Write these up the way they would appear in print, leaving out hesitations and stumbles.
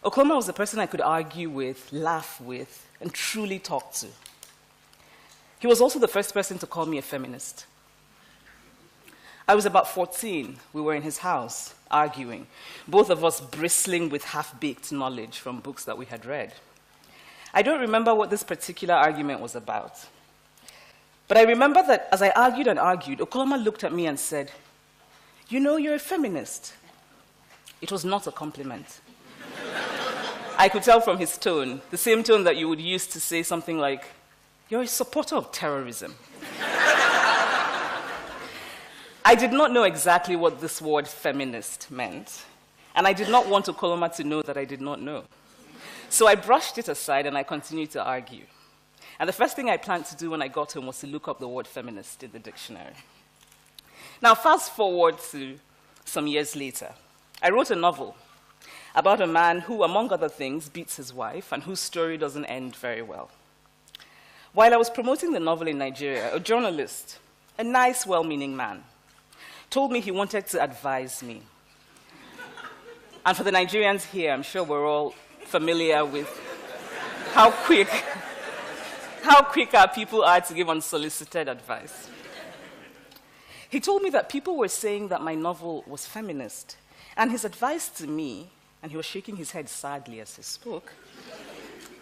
Oklahoma was the person I could argue with, laugh with, and truly talk to. He was also the first person to call me a feminist. I was about 14. We were in his house, arguing, both of us bristling with half-baked knowledge from books that we had read. I don't remember what this particular argument was about. But I remember that as I argued and argued, Oklahoma looked at me and said, "You know, you're a feminist." It was not a compliment. I could tell from his tone, the same tone that you would use to say something like, "You're a supporter of terrorism." I did not know exactly what this word feminist meant, and I did not want Okoloma to know that I did not know. So I brushed it aside and I continued to argue. And the first thing I planned to do when I got home was to look up the word feminist in the dictionary. Now, fast forward to some years later. I wrote a novel about a man who, among other things, beats his wife and whose story doesn't end very well. While I was promoting the novel in Nigeria, a journalist, a nice, well-meaning man, told me he wanted to advise me. And for the Nigerians here, I'm sure we're all familiar with how quick our people are to give unsolicited advice. He told me that people were saying that my novel was feminist, and his advice to me, and he was shaking his head sadly as he spoke,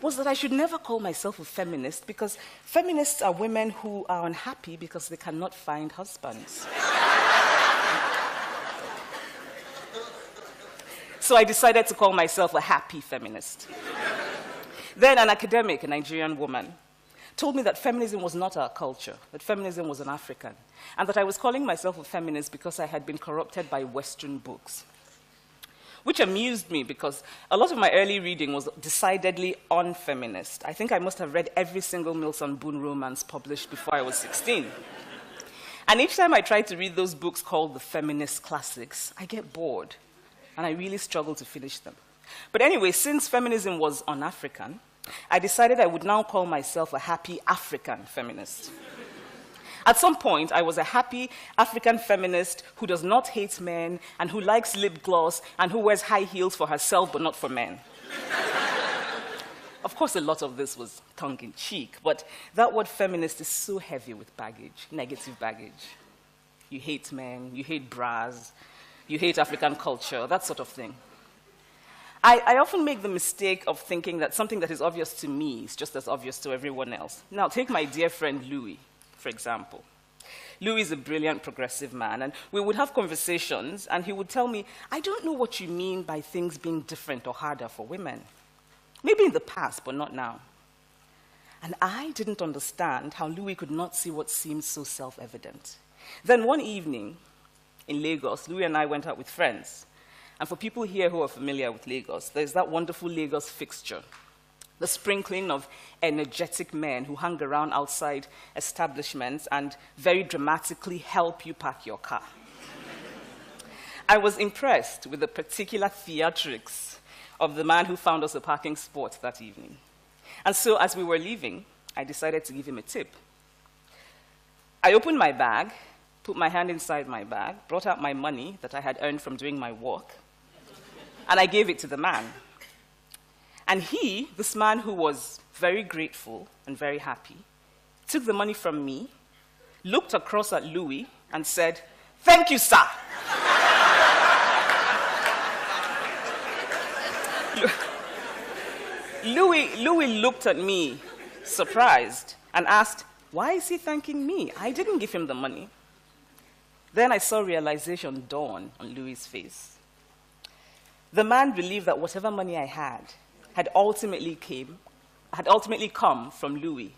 was that I should never call myself a feminist because feminists are women who are unhappy because they cannot find husbands. So I decided to call myself a happy feminist. Then an academic, a Nigerian woman, told me that feminism was not our culture, that feminism was an African, and that I was calling myself a feminist because I had been corrupted by Western books. Which amused me because a lot of my early reading was decidedly unfeminist. I think I must have read every single Milton Boone romance published before I was 16. And each time I try to read those books called the feminist classics, I get bored, and I really struggle to finish them. But anyway, since feminism was un-African, I decided I would now call myself a happy African feminist. At some point, I was a happy African feminist who does not hate men and who likes lip gloss and who wears high heels for herself but not for men. Of course, a lot of this was tongue-in-cheek, but that word feminist is so heavy with baggage, negative baggage. You hate men, you hate bras, you hate African culture, that sort of thing. I often make the mistake of thinking that something that is obvious to me is just as obvious to everyone else. Now, take my dear friend Louis, for example. Louis is a brilliant progressive man, and we would have conversations, and he would tell me, "I don't know what you mean by things being different or harder for women. Maybe in the past, but not now." And I didn't understand how Louis could not see what seemed so self-evident. Then one evening in Lagos, Louis and I went out with friends. And for people here who are familiar with Lagos, there's that wonderful Lagos fixture, the sprinkling of energetic men who hang around outside establishments and very dramatically help you park your car. I was impressed with the particular theatrics of the man who found us a parking spot that evening. And so as we were leaving, I decided to give him a tip. I opened my bag, put my hand inside my bag, brought out my money that I had earned from doing my work, and I gave it to the man. And he, this man who was very grateful and very happy, took the money from me, looked across at Louis, and said, "Thank you, sir." Louis looked at me, surprised, and asked, "Why is he thanking me? I didn't give him the money." Then I saw realization dawn on Louis's face. The man believed that whatever money I had ultimately come from Louis,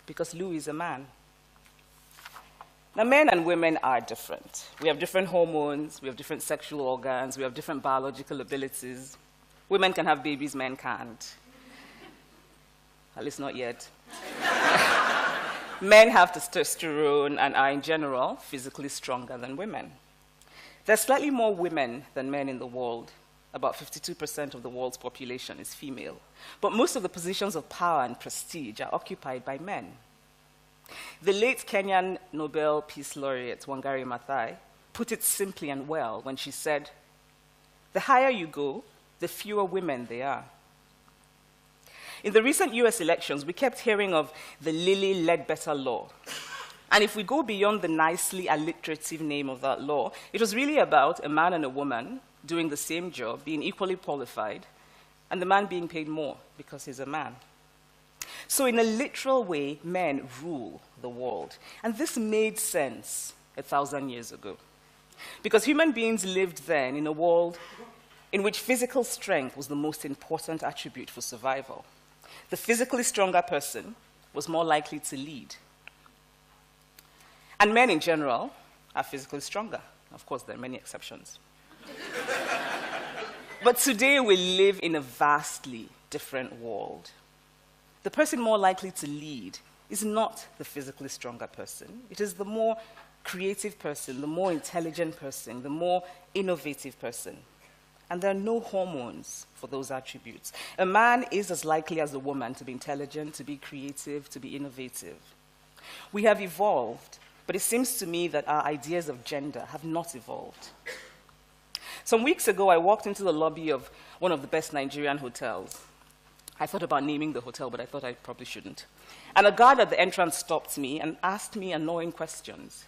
because Louis is a man. Now, men and women are different. We have different hormones, we have different sexual organs, we have different biological abilities. Women can have babies, men can't. At least not yet. Men have testosterone and are, in general, physically stronger than women. There's slightly more women than men in the world. About 52% of the world's population is female. But most of the positions of power and prestige are occupied by men. The late Kenyan Nobel Peace Laureate, Wangari Maathai, put it simply and well when she said, "The higher you go, the fewer women there are. In the recent US elections, we kept hearing of the Lilly Ledbetter law. And if we go beyond the nicely alliterative name of that law, it was really about a man and a woman doing the same job, being equally qualified, and the man being paid more because he's a man. So in a literal way, men rule the world. And this made sense 1,000 years ago. Because human beings lived then in a world in which physical strength was the most important attribute for survival. The physically stronger person was more likely to lead. And men in general are physically stronger. Of course, there are many exceptions. But today we live in a vastly different world. The person more likely to lead is not the physically stronger person. It is the more creative person, the more intelligent person, the more innovative person. And there are no hormones for those attributes. A man is as likely as a woman to be intelligent, to be creative, to be innovative. We have evolved, but it seems to me that our ideas of gender have not evolved. Some weeks ago, I walked into the lobby of one of the best Nigerian hotels. I thought about naming the hotel, but I thought I probably shouldn't. And a guard at the entrance stopped me and asked me annoying questions.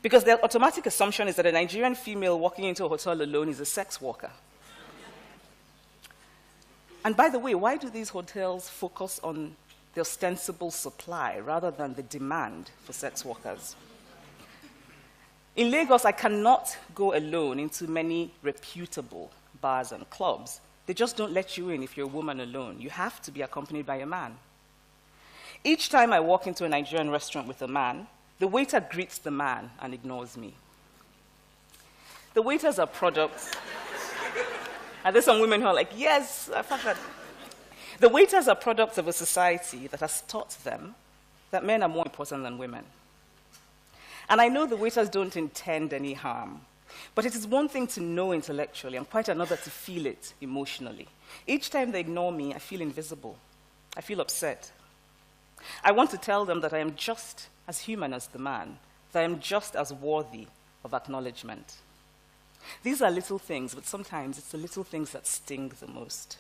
Because the automatic assumption is that a Nigerian female walking into a hotel alone is a sex worker. And by the way, why do these hotels focus on the ostensible supply rather than the demand for sex workers? In Lagos, I cannot go alone into many reputable bars and clubs. They just don't let you in if you're a woman alone. You have to be accompanied by a man. Each time I walk into a Nigerian restaurant with a man, the waiter greets the man and ignores me. The waiters are products. And there's some women who are like, yes, I thought that. The waiters are products of a society that has taught them that men are more important than women. And I know the waiters don't intend any harm, but it is one thing to know intellectually and quite another to feel it emotionally. Each time they ignore me, I feel invisible. I feel upset. I want to tell them that I am just as human as the man, that I am just as worthy of acknowledgement. These are little things, but sometimes it's the little things that sting the most.